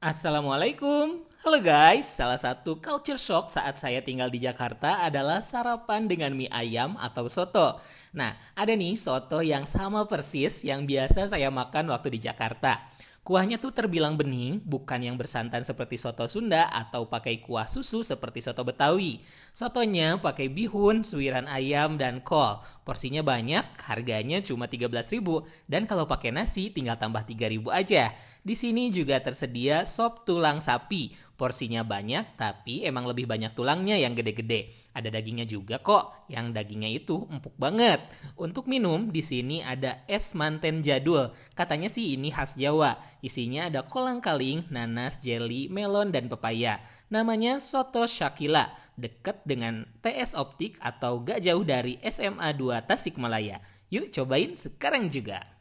Assalamualaikum. Halo guys, salah satu culture shock saat saya tinggal di Jakarta adalah sarapan dengan mie ayam atau soto. Nah, ada nih soto yang sama persis yang biasa saya makan waktu di Jakarta. Kuahnya tuh terbilang bening, bukan yang bersantan seperti soto Sunda atau pakai kuah susu seperti soto Betawi. Sotonya pakai bihun, suiran ayam, dan kol. Porsinya banyak, harganya cuma 13.000 dan kalau pakai nasi tinggal tambah 3.000 aja. Di sini juga tersedia sop tulang sapi. Porsinya banyak, tapi emang lebih banyak tulangnya yang gede-gede. Ada dagingnya juga kok, yang dagingnya itu empuk banget. Untuk minum, di sini ada es manten jadul. Katanya sih ini khas Jawa. Isinya ada kolang-kaling, nanas, jelly, melon, dan pepaya. Namanya Soto Shakila, deket dengan TS Optik atau gak jauh dari SMA 2 Tasikmalaya. Yuk cobain sekarang juga.